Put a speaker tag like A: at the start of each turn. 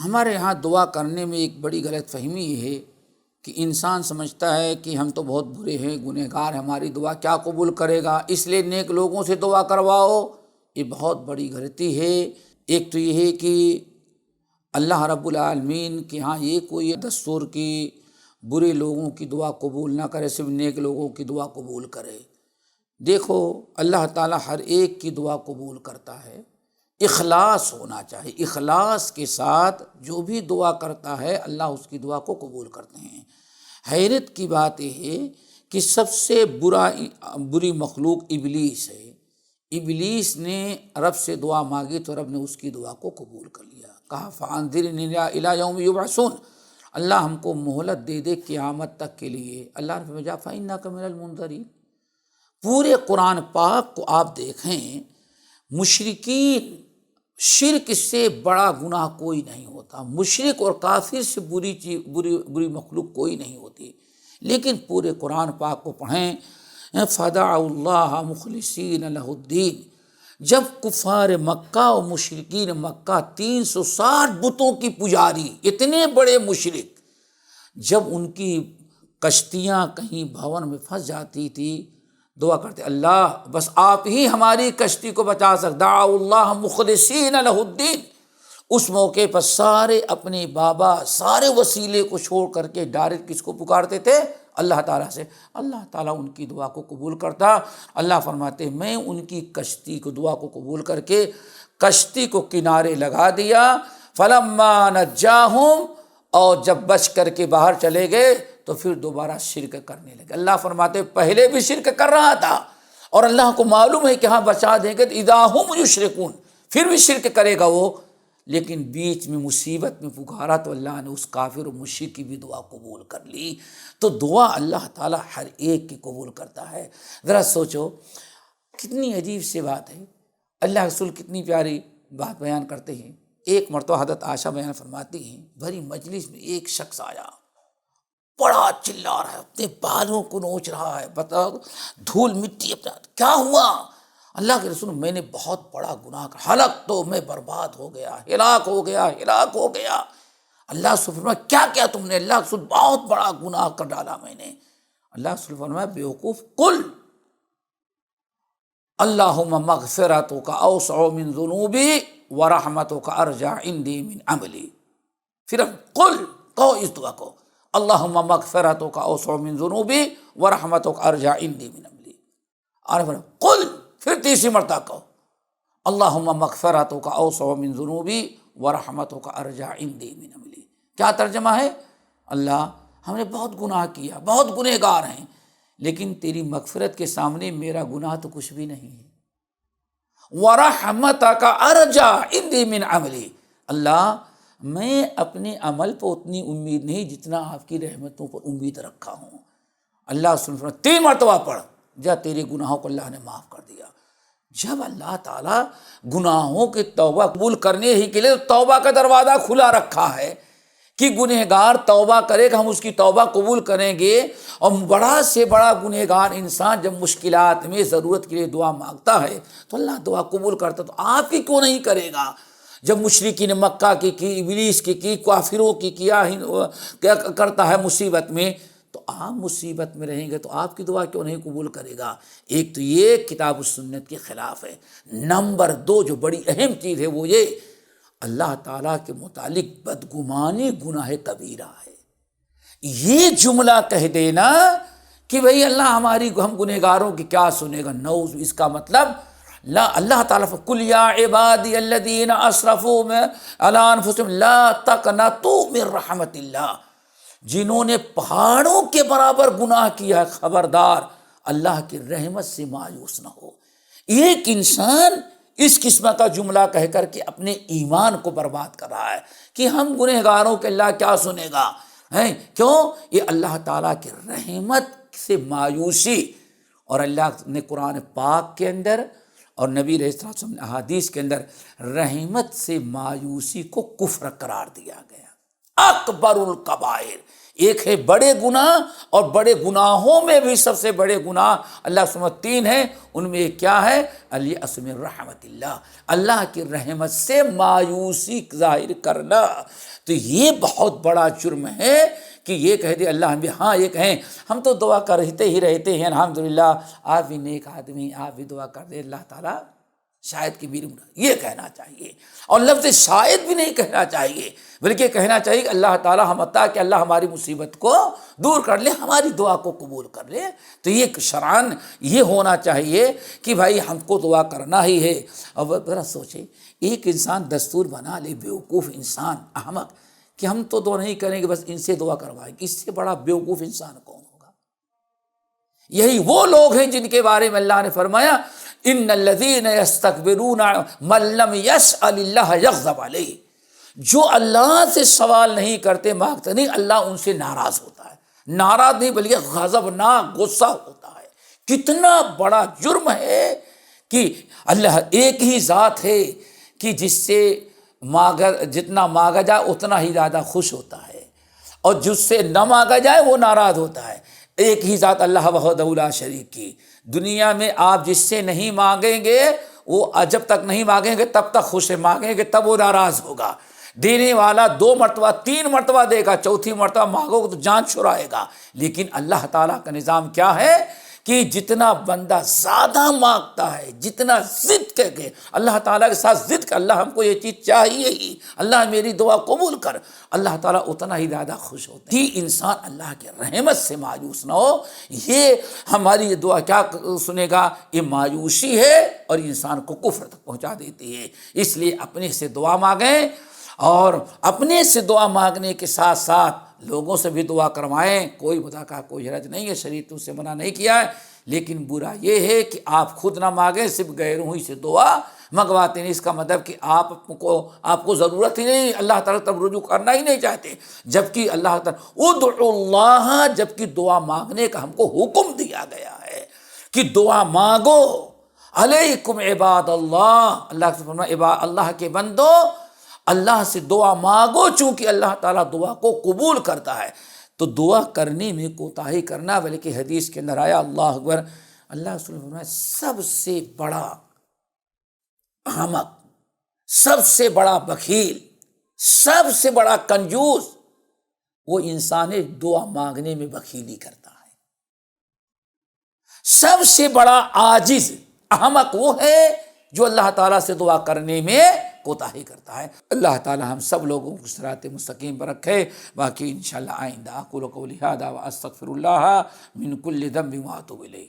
A: ہمارے یہاں دعا کرنے میں ایک بڑی غلط فہمی یہ ہے کہ انسان سمجھتا ہے کہ ہم تو بہت برے ہیں، گنہگار، ہماری دعا کیا قبول کرے گا، اس لیے نیک لوگوں سے دعا کرواؤ۔ یہ بہت بڑی غلطی ہے۔ ایک تو یہ ہے کہ اللہ رب العالمین کے ہاں یہ کوئی دستور کی برے لوگوں کی دعا قبول نہ کرے، صرف نیک لوگوں کی دعا قبول کرے۔ دیکھو اللہ تعالیٰ ہر ایک کی دعا قبول کرتا ہے، اخلاص ہونا چاہیے۔ اخلاص کے ساتھ جو بھی دعا کرتا ہے اللہ اس کی دعا کو قبول کرتے ہیں۔ حیرت کی بات یہ ہے کہ سب سے بری مخلوق ابلیس ہے۔ ابلیس نے رب سے دعا مانگی تو رب نے اس کی دعا کو قبول کر لیا، کہا فَأَنذِرْنِی إِلَىٰ یَوْمِ یُبْعَثُونَ، اللہ ہم کو مہلت دے دے قیامت تک کے لیے۔ اللہ نے فرمایا فَإِنَّکَ مِنَ الْمُنذَرِینَ۔ پورے قرآن پاک کو آپ دیکھیں، مشرکین، شرک سے بڑا گناہ کوئی نہیں ہوتا، مشرک اور کافر سے بری مخلوق کوئی نہیں ہوتی، لیکن پورے قرآن پاک کو پڑھیں، فَدَعَوُا اللَّهَ مُخْلِصِينَ لَهُ الدِّينَ، جب کفار مکہ و مشرکین مکہ 360 بتوں کی پجاری، اتنے بڑے مشرک، جب ان کی کشتیاں کہیں بھون میں پھنس جاتی تھی، دعا کرتے اللہ بس آپ ہی ہماری کشتی کو بچا سکتے، دعوا اللہ مخلصین لہ الدین۔ اس موقع پر سارے اپنے بابا، سارے وسیلے کو چھوڑ کر کے ڈائریکٹ کس کو پکارتے تھے؟ اللہ تعالیٰ سے۔ اللہ تعالیٰ ان کی دعا کو قبول کرتا۔ اللہ فرماتے میں ان کی کشتی کو دعا کو قبول کر کے کشتی کو کنارے لگا دیا، فلما نجاہم، اور جب بچ کر کے باہر چلے گئے تو پھر دوبارہ شرک کرنے لگے۔ اللہ فرماتے پہلے بھی شرک کر رہا تھا اور اللہ کو معلوم ہے کہ ہاں بچا دیں گے، اذا ہم یشرکون، پھر بھی شرک کرے گا وہ، لیکن بیچ میں مصیبت میں پکارا تو اللہ نے اس کافر و مشرک کی بھی دعا قبول کر لی۔ تو دعا اللہ تعالیٰ ہر ایک کی قبول کرتا ہے۔ ذرا سوچو کتنی عجیب سی بات ہے، اللہ رسول کتنی پیاری بات بیان کرتے ہیں۔ ایک مرتبہ حضرت عائشہ بیان فرماتی ہیں، بھری مجلس میں ایک شخص آیا، بڑا چلا رہا ہے، اپنے بالوں کو نوچ رہا ہے، بتاؤ دھول مٹی اپنا، کیا ہوا؟ اللہ کے رسول میں نے بہت بڑا گناہ کر، ہلاک تو میں برباد ہو گیا، ہلاک ہو گیا۔ اللہ رسول فرمایا کیا کیا تم نے؟ اللہ رسول بہت بڑا گناہ کر ڈالا میں نے۔ اللہ رسول فرمایا بیوقوف، قل اللہم مغفرتک اوسع من ذنوبی ورحمتک ارجع عندی من عملی۔ پھر قل، کہو اس دعا کو، اللہم مغفرتک اوسع من ذنوبی ورحمتک ارجع عندی من عملی۔ اور قل، پھر تیسری مرتبہ کہو، اللہم مغفرتک اوسع من ذنوبی ورحمتک ارجع عندی من عملی۔ کیا ترجمہ ہے؟ اللہ ہم نے بہت گناہ کیا، بہت گنہگار ہیں، لیکن تیری مغفرت کے سامنے میرا گناہ تو کچھ بھی نہیں ہے۔ وَرَحْمَتَكَ أَرْجَعُ عِنْدِي مِنْ عَمْلِي، اللہ میں اپنے عمل پر اتنی امید نہیں جتنا آپ کی رحمتوں پر امید رکھا ہوں۔ اللہ سن 3 مرتبہ پڑھ، جا تیرے گناہوں کو اللہ نے معاف کر دیا۔ جب اللہ تعالیٰ گناہوں کی توبہ قبول کرنے ہی کے لیے توبہ کا دروازہ کھلا رکھا ہے کہ گنہگار توبہ کرے گا، ہم اس کی توبہ قبول کریں گے، اور بڑا سے بڑا گنہگار انسان جب مشکلات میں ضرورت کے لیے دعا مانگتا ہے تو اللہ دعا قبول کرتا، تو آپ کی کیوں نہیں کرے گا؟ جب مشرکین مکہ کی ابلیس کی کافروں کی کیا کرتا ہے مصیبت میں، تو آپ مصیبت میں رہیں گے تو آپ کی دعا کیوں نہیں قبول کرے گا؟ ایک تو یہ کتاب و سنت کے خلاف ہے۔ نمبر 2 جو بڑی اہم چیز ہے وہ یہ، اللہ تعالیٰ کے متعلق بدگمانی گناہ کبیرہ ہے۔ یہ جملہ کہہ دینا کہ بھئی اللہ ہم گنہگاروں کی کیا سنے گا، نعوذ، اس کا مطلب لا، اللہ تعالیٰ قُلْ يَا عِبَادِيَ الَّذِينَ أَسْرَفُوا عَلَىٰ أَنفُسِهِمْ لَا تَقْنَطُوا مِن رَحْمَتِ اللَّهِ، جنہوں نے پہاڑوں کے برابر گناہ کیا ہے، خبردار اللہ کی رحمت سے مایوس نہ ہو۔ ایک انسان اس قسم کا جملہ کہہ کر کے اپنے ایمان کو برباد کر رہا ہے کہ ہم گنہگاروں کے اللہ کیا سنے گا، کیوں؟ یہ اللہ تعالیٰ کی رحمت سے مایوسی، اور اللہ نے قرآن پاک کے اندر اور نبی علیہ السلام نے احادیث کے اندر رحمت سے مایوسی کو کفر قرار دیا گیا، اکبر الکبائر، ایک ہے بڑے گناہ، اور بڑے گناہوں میں بھی سب سے بڑے گناہ اللہ سمجھ 3 ہیں، ان میں ایک کیا ہے؟ الیأس من رحمت اللہ، اللہ کی رحمت سے مایوسی ظاہر کرنا۔ تو یہ بہت بڑا جرم ہے کہ یہ کہہ دے اللہ ہم بھی، ہاں یہ کہیں ہم تو دعا کرتے ہی رہتے ہیں الحمدللہ، آپ بھی نیک آدمی، آپ بھی دعا کر دے اللہ تعالیٰ شاید کہ میری، یہ کہنا چاہیے۔ اور لفظ شاید بھی نہیں کہنا چاہیے، بلکہ کہنا چاہیے کہ اللہ تعالیٰ ہم عطا کہ اللہ ہماری مصیبت کو دور کر لے، ہماری دعا کو قبول کر لے۔ تو یہ شرعاً یہ ہونا چاہیے کہ بھائی ہم کو دعا کرنا ہی ہے۔ اور ذرا سوچیں، ایک انسان دستور بنا لے، بیوقوف انسان، احمق، کہ ہم تو دعا نہیں کریں گے، بس ان سے دعا کروائیں گے، اس سے بڑا بیوقوف انسان کون ہوگا؟ یہی وہ لوگ ہیں جن کے بارے میں اللہ نے فرمایا ان الذین یستکبرون من لم یسأل اللہ یغضب علیہ، جو اللہ سے سوال نہیں کرتے، مانگتے نہیں، اللہ ان سے ناراض ہوتا ہے۔ ناراض نہیں بلکہ غضبناک، غصہ ہوتا ہے۔ کتنا بڑا جرم ہے کہ اللہ ایک ہی ذات ہے کہ جس سے جتنا مانگا جائے اتنا ہی زیادہ خوش ہوتا ہے، اور جس سے نہ مانگا جائے وہ ناراض ہوتا ہے۔ ایک ہی ذات اللہ وحدہ لا شریک کی، دنیا میں آپ جس سے نہیں مانگیں گے وہ جب تک نہیں مانگیں گے تب تک خوش ہے، مانگیں گے تب وہ ناراض ہوگا۔ دینے والا 2 مرتبہ 3 مرتبہ دے گا، چوتھی مرتبہ مانگو گے تو جان چھڑائے گا۔ لیکن اللہ تعالیٰ کا نظام کیا ہے کہ جتنا بندہ زیادہ مانگتا ہے، جتنا ضد کر کے اللہ تعالیٰ کے ساتھ ضد کر، اللہ ہم کو یہ چیز چاہیے ہی، اللہ میری دعا قبول کر، اللہ تعالیٰ اتنا ہی زیادہ خوش ہوتا ہے۔ انسان اللہ کے رحمت سے مایوس نہ ہو، یہ ہماری یہ دعا کیا سنے گا؟ یہ مایوسی ہے اور انسان کو کفر تک پہنچا دیتی ہے۔ اس لیے اپنے سے دعا مانگیں، اور اپنے سے دعا مانگنے کے ساتھ ساتھ لوگوں سے بھی دعا کروائیں۔ کوئی خدا کا کوئی حرج نہیں ہے، شریعت سے منع نہیں کیا ہے، لیکن برا یہ ہے کہ آپ خود نہ مانگیں، صرف غیروں ہی سے دعا منگواتے ہیں۔ اس کا مطلب کہ آپ کو ضرورت ہی نہیں، اللہ تعالیٰ تب رجوع کرنا ہی نہیں چاہتے، جبکہ اللہ تعالیٰ ادعوا اللہ، جبکہ دعا مانگنے کا ہم کو حکم دیا گیا ہے کہ دعا مانگو۔ علیکم عباد اللہ، اللہ سے فرمایا اللہ کے بندو اللہ سے دعا مانگو، چونکہ اللہ تعالیٰ دعا کو قبول کرتا ہے۔ تو دعا کرنے میں کوتاہی کرنا، بلکہ حدیث کے اندر آیا اللہ اکبر، اللہ رسول نے فرمایا سب سے بڑا احمق، سب سے بڑا بخیل، سب سے بڑا کنجوس وہ انسان ہے دعا مانگنے میں بخیلی کرتا ہے۔ سب سے بڑا عاجز احمق وہ ہے جو اللہ تعالیٰ سے دعا کرنے میں کوتاہی کرتا ہے۔ اللہ تعالیٰ ہم سب لوگوں کو صراط مستقیم پر رکھے۔ باقی انشاءاللہ آئندہ اقول قولی ھذا واستغفر اللہ من کل ذنب واتوب الیہ۔